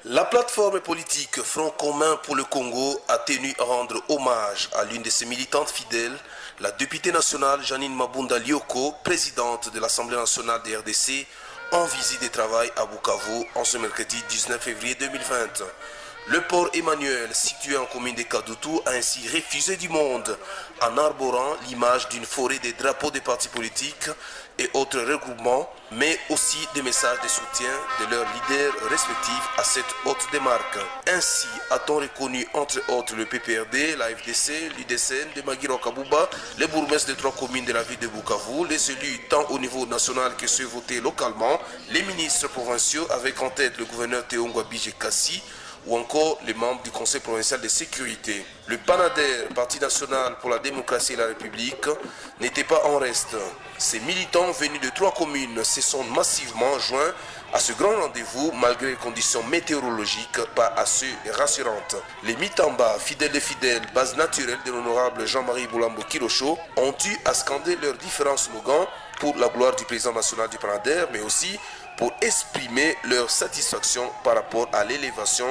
La plateforme politique Front commun pour le Congo a tenu à rendre hommage à l'une de ses militantes fidèles, la députée nationale Janine Mabunda Lioko, présidente de l'Assemblée nationale des RDC, en visite de travail à Bukavu en ce mercredi 19 février 2020. Le port Emmanuel, situé en commune de Kadutu, a ainsi refusé du monde en arborant l'image d'une forêt de drapeaux des partis politiques et autres regroupements, mais aussi des messages de soutien de leurs leaders respectifs à cette haute démarque. Ainsi a-t-on reconnu entre autres le PPRD, la FDC, l'UDCN de Maguiro Kabuba, les bourgmestres des 3 communes de la ville de Bukavu, les élus tant au niveau national que ceux votés localement, les ministres provinciaux avec en tête le gouverneur Théongwa Bijekassi, ou encore les membres du Conseil provincial de sécurité. Le PANADER, Parti national pour la démocratie et la République, n'était pas en reste. Ces militants venus de 3 communes se sont massivement joints à ce grand rendez-vous malgré les conditions météorologiques pas assez rassurantes. Les Mitamba, fidèles des fidèles, base naturelle de l'honorable Jean-Marie Boulambo Kilosho, ont eu à scander leurs différents slogans pour la gloire du président national du PANADER, mais aussi pour exprimer leur satisfaction par rapport à l'élévation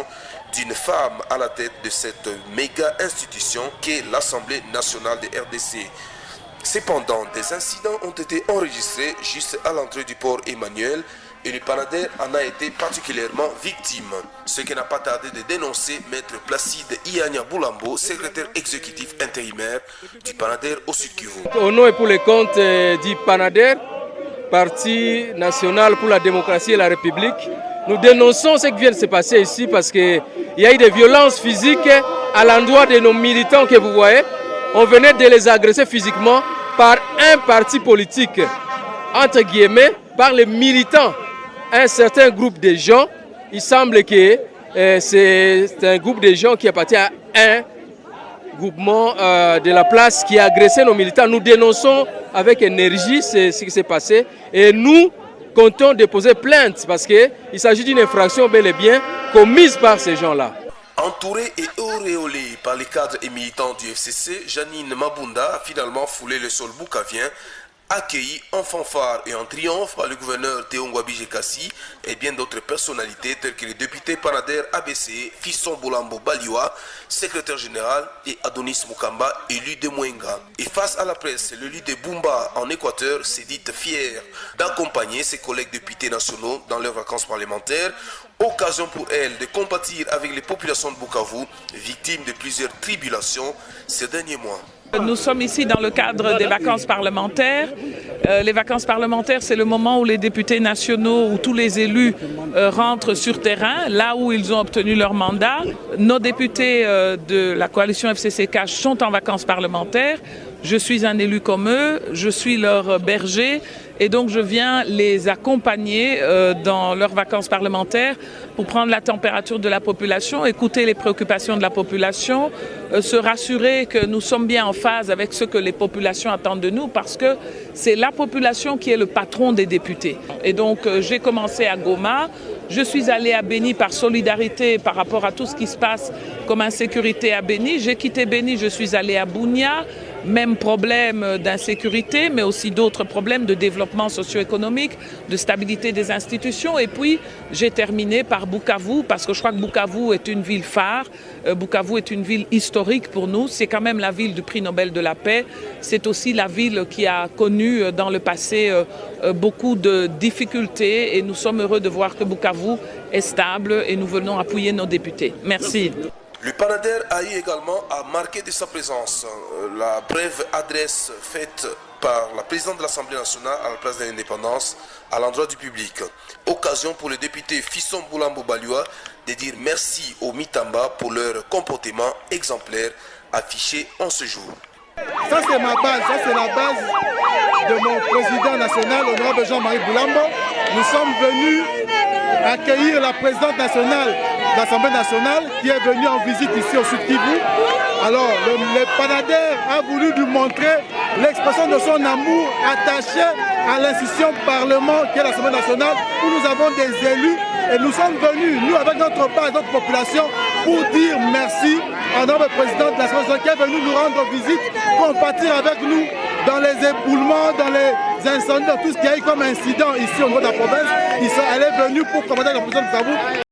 d'une femme à la tête de cette méga institution qu'est l'Assemblée nationale des RDC. Cependant, des incidents ont été enregistrés juste à l'entrée du port Emmanuel et le PANADER en a été particulièrement victime. Ce qui n'a pas tardé de dénoncer Maître Placide Ianya Boulambo, secrétaire exécutif intérimaire du PANADER au Sud Kivu. Au nom et pour les comptes du PANADER, Parti national pour la démocratie et la République, nous dénonçons ce qui vient de se passer ici parce qu'il y a eu des violences physiques à l'endroit de nos militants que vous voyez. On venait de les agresser physiquement par un parti politique, entre guillemets, par les militants. Un certain groupe de gens, il semble que c'est un groupe de gens qui appartient à un groupement de la place qui a agressé nos militants. Nous dénonçons avec énergie ce qui s'est passé et nous comptons déposer plainte parce qu'il s'agit d'une infraction bel et bien commise par ces gens-là. Entourée et auréolée par les cadres et militants du FCC, Janine Mabunda a finalement foulé le sol boukavien, accueilli en fanfare et en triomphe par le gouverneur Théongwa Bijekassi et bien d'autres personnalités telles que le député PANADER ABC, Fisson Boulambo Baliwa, secrétaire général, et Adonis Mukamba, élu de Mwenga. Et face à la presse, le leader de Bumba en Équateur s'est dit fier d'accompagner ses collègues députés nationaux dans leurs vacances parlementaires, occasion pour elle de compatir avec les populations de Bukavu, victimes de plusieurs tribulations ces derniers mois. Nous sommes ici dans le cadre des vacances parlementaires. Les vacances parlementaires, c'est le moment où les députés nationaux, où tous les élus rentrent sur terrain, là où ils ont obtenu leur mandat. Nos députés de la coalition FCC-CACH sont en vacances parlementaires. Je suis un élu comme eux, je suis leur berger et donc je viens les accompagner dans leurs vacances parlementaires pour prendre la température de la population, écouter les préoccupations de la population, se rassurer que nous sommes bien en phase avec ce que les populations attendent de nous parce que c'est la population qui est le patron des députés. Et donc j'ai commencé à Goma, je suis allée à Béni par solidarité par rapport à tout ce qui se passe comme insécurité à Béni. J'ai quitté Béni, je suis allée à Bunia. Même problème d'insécurité, mais aussi d'autres problèmes de développement socio-économique, de stabilité des institutions. Et puis, j'ai terminé par Bukavu, parce que je crois que Bukavu est une ville phare. Bukavu est une ville historique pour nous. C'est quand même la ville du prix Nobel de la paix. C'est aussi la ville qui a connu dans le passé beaucoup de difficultés. Et nous sommes heureux de voir que Bukavu est stable et nous venons appuyer nos députés. Merci. Le PANADER a eu également à marquer de sa présence la brève adresse faite par la présidente de l'Assemblée nationale à la place de l'indépendance à l'endroit du public. Occasion pour le député Fisson Boulambo Baliwa de dire merci aux Mitamba pour leur comportement exemplaire affiché en ce jour. Ça c'est ma base, ça c'est la base de mon président national, honorable Jean-Marie Boulambo. Nous sommes venus accueillir la présidente nationale de l'Assemblée nationale qui est venue en visite ici au Sud Kivu. Alors le PANADER a voulu lui montrer l'expression de son amour attaché à l'institution Parlement qui est l'Assemblée nationale où nous avons des élus et nous sommes venus, nous avec notre base, notre population, pour dire merci à notre président de l'Assemblée nationale qui est venu nous rendre visite, compatir avec nous dans les éboulements, dans les incendies, dans tout ce qu'il y a eu comme incident ici au niveau de la province. Elle est venue pour commander la présidente de Bukavu